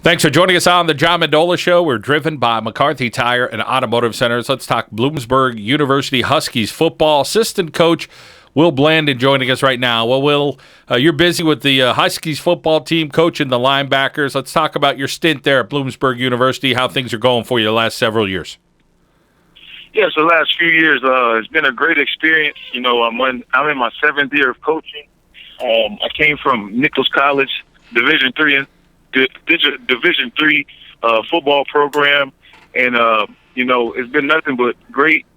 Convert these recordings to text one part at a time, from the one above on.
Thanks for joining us on the John Mendola Show. We're driven by McCarthy Tire and Automotive Centers. Let's talk Bloomsburg University Huskies football. Assistant coach Will Blanden joining us right now. Well, Will, you're busy with the Huskies football team, coaching the linebackers. Let's talk about your stint there at Bloomsburg University, how things are going for you the last several years. Yeah, so the last few years, it's been a great experience. You know, I'm in my seventh year of coaching. I came from Nichols College, Division III football program, and you know, it's been nothing but great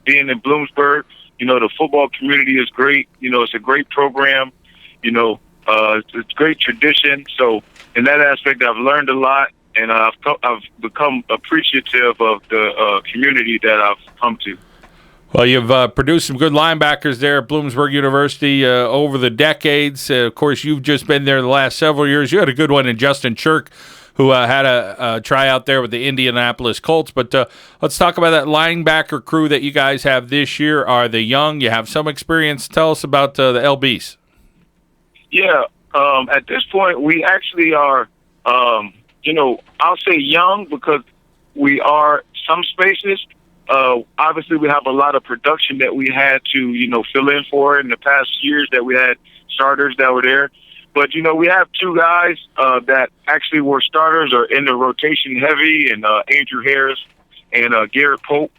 being in Bloomsburg. You know, the football community is great. You know, it's a great program. You know, it's great tradition. So in that aspect, I've learned a lot, and I've become appreciative of the community that I've come to. Well, you've produced some good linebackers there at Bloomsburg University over the decades. Of course, you've just been there the last several years. You had a good one in Justin Chirk, who had a tryout there with the Indianapolis Colts. But let's talk about that linebacker crew that you guys have this year. Are they young? You have some experience. Tell us about the LBs. Yeah, at this point, we actually are, you know, I'll say young because we are some spaces. Obviously, we have a lot of production that we had to, you know, fill in for in the past years that we had starters that were there. But, you know, we have two guys that actually were starters or in the rotation heavy, and Andrew Harris and Garrett Pope,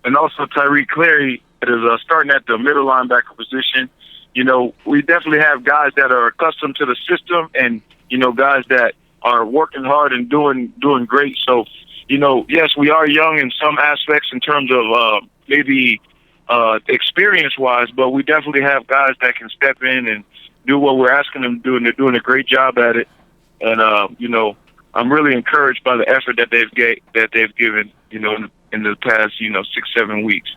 and also Tyreek Clary that is starting at the middle linebacker position. You know, we definitely have guys that are accustomed to the system and, you know, guys that are working hard and doing great. So, you know, yes, we are young in some aspects in terms of maybe experience-wise, but we definitely have guys that can step in and do what we're asking them to do, and they're doing a great job at it. And, you know, I'm really encouraged by the effort that they've given, you know, in the past, you know, 6-7 weeks.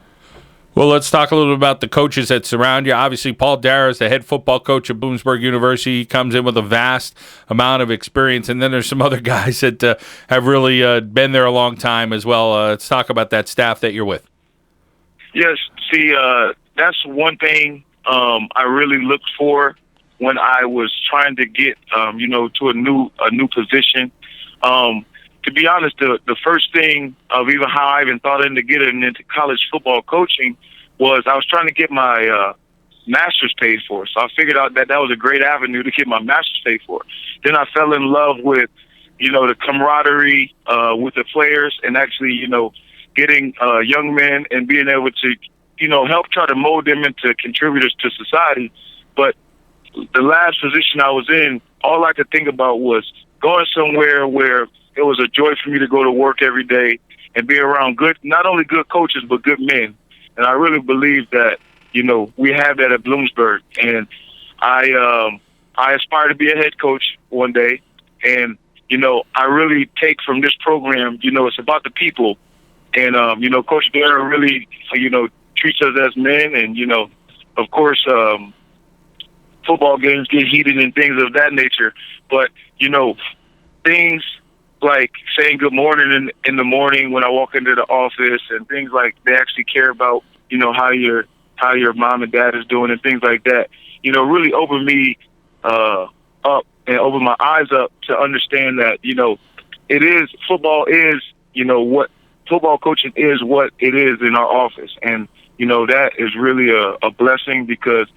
Well, let's talk a little bit about the coaches that surround you. Obviously, Paul Dara is the head football coach at Bloomsburg University. He comes in with a vast amount of experience. And then there's some other guys that have really been there a long time as well. Let's talk about that staff that you're with. Yes, see, that's one thing I really looked for when I was trying to get, you know, to a new position. To be honest, the first thing of even how I even thought into getting into college football coaching was I was trying to get my master's paid for. So I figured out that was a great avenue to get my master's paid for. Then I fell in love with, you know, the camaraderie with the players, and actually, you know, getting young men and being able to, you know, help try to mold them into contributors to society. But the last position I was in, all I could think about was going somewhere where it was a joy for me to go to work every day and be around not only good coaches, but good men. And I really believe that, you know, we have that at Bloomsburg. And I aspire to be a head coach one day. And, you know, I really take from this program, you know, it's about the people. And, you know, Coach Dara really, you know, treats us as men. And, you know, of course, football games get heated and things of that nature. But, you know, things like saying good morning in the morning when I walk into the office, and things like they actually care about, you know, how your mom and dad is doing and things like that, you know, really opened me up and opened my eyes up to understand that, you know, football is, you know, what football coaching is, what it is in our office. And, you know, that is really a blessing because,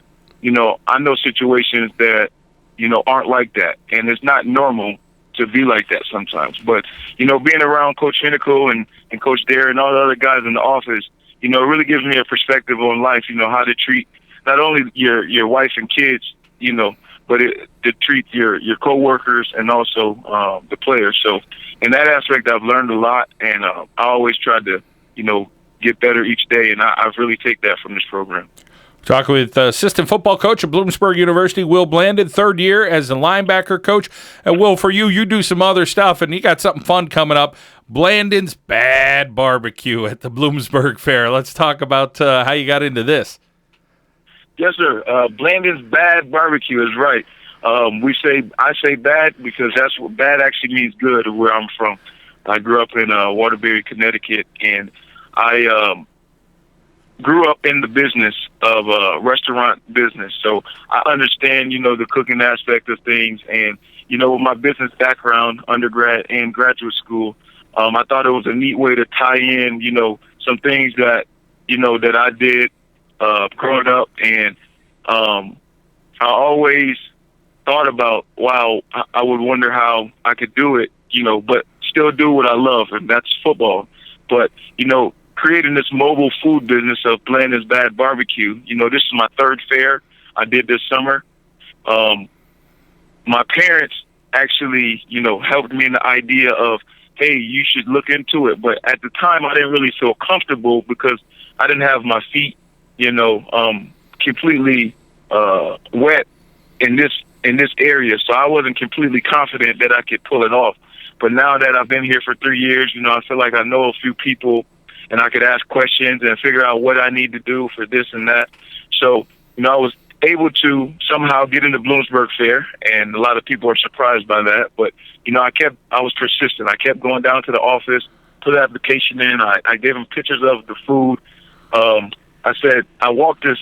you know, I know situations that, you know, aren't like that. And it's not normal to be like that sometimes. But, you know, being around Coach Hinicle and Coach Dare and all the other guys in the office, you know, it really gives me a perspective on life, you know, how to treat not only your wife and kids, you know, but to treat your coworkers and also the players. So in that aspect, I've learned a lot, and I always try to, you know, get better each day, and I really take that from this program. Talking with assistant football coach at Bloomsburg University, Will Blanden, third year as a linebacker coach. And Will, for you do some other stuff, and you got something fun coming up. Blanden's Bad Barbecue at the Bloomsburg Fair. Let's talk about how you got into this. Yes, sir. Blanden's Bad Barbecue is right. I say bad because that's what bad actually means good where I'm from. I grew up in Waterbury, Connecticut, and I grew up in the business of restaurant business. So I understand, you know, the cooking aspect of things. And, with my business background, undergrad and graduate school, I thought it was a neat way to tie in, some things that, that I did growing up. And I always thought about, wow, I would wonder how I could do it, but still do what I love, and that's football. But, creating this mobile food business of Blandon's Bad Barbecue, this is my third fair I did this summer. My parents actually, helped me in the idea of, hey, you should look into it. But at the time, I didn't really feel comfortable because I didn't have my feet, completely wet in this area. So I wasn't completely confident that I could pull it off. But now that I've been here for 3 years, I feel like I know a few people and I could ask questions and figure out what I need to do for this and that. So, I was able to somehow get into Bloomsburg Fair, and a lot of people are surprised by that. But, I was persistent. I kept going down to the office, put the application in. I gave them pictures of the food. I said, I walked this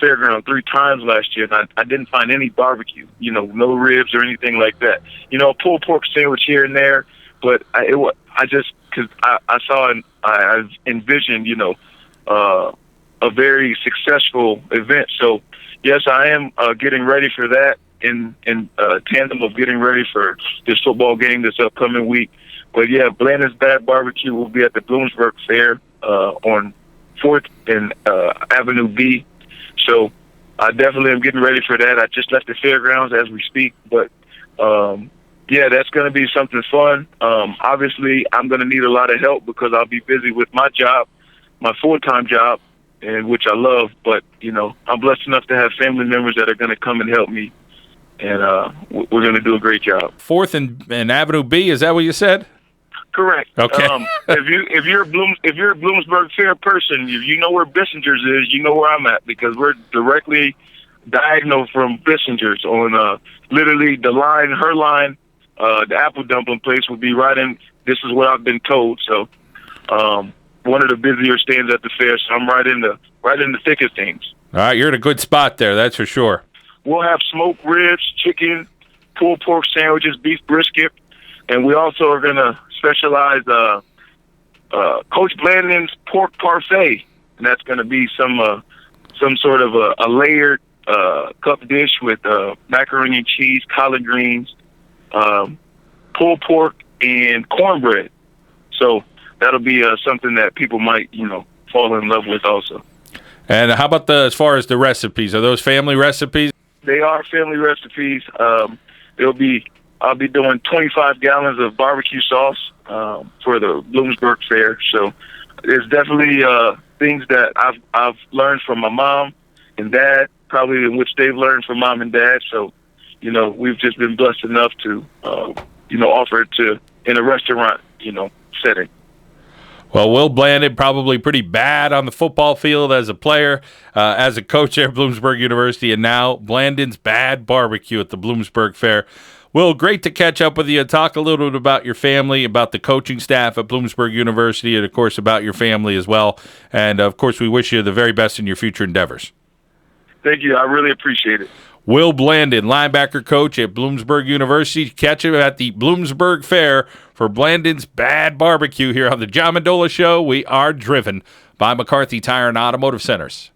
fairground 3 times last year, and I didn't find any barbecue, no ribs or anything like that. A pulled pork sandwich here and there, but because I saw and I envisioned, a very successful event. So, yes, I am getting ready for that in tandem of getting ready for this football game this upcoming week. But, yeah, Blandon's Bad Barbecue will be at the Bloomsburg Fair on 4th and Avenue B. So I definitely am getting ready for that. I just left the fairgrounds as we speak. But, yeah, that's going to be something fun. Obviously, I'm going to need a lot of help because I'll be busy with my job, my full-time job, and which I love. But, I'm blessed enough to have family members that are going to come and help me. And we're going to do a great job. 4th and Avenue B, is that what you said? Correct. Okay. If you're a Bloomsburg Fair person, if you know where Bissinger's is, you know where I'm at, because we're directly diagonal from Bissinger's on literally the line, her line. The apple dumpling place would be right in. This is what I've been told. So, one of the busier stands at the fair. So I'm right in the thick of things. All right, you're in a good spot there. That's for sure. We'll have smoked ribs, chicken, pulled pork sandwiches, beef brisket, and we also are gonna specialize Coach Blandon's pork parfait, and that's gonna be some sort of a layered cup dish with macaroni and cheese, collard greens, pulled pork, and cornbread. So that'll be something that people might, fall in love with also. And how about as far as the recipes? Are those family recipes? They are family recipes. I'll be doing 25 gallons of barbecue sauce for the Bloomsburg Fair. So there's definitely things that I've learned from my mom and dad, probably in which they've learned from mom and dad. So, we've just been blessed enough to, offer it in a restaurant, setting. Well, Will Blanden, probably pretty bad on the football field as a player, as a coach there at Bloomsburg University, and now Blandon's Bad Barbecue at the Bloomsburg Fair. Will, great to catch up with you. Talk a little bit about your family, about the coaching staff at Bloomsburg University, and, of course, about your family as well. And, of course, we wish you the very best in your future endeavors. Thank you. I really appreciate it. Will Blanden, linebacker coach at Bloomsburg University. Catch him at the Bloomsburg Fair for Blandon's Bad Barbecue here on the John Mendola Show. We are driven by McCarthy Tire and Automotive Centers.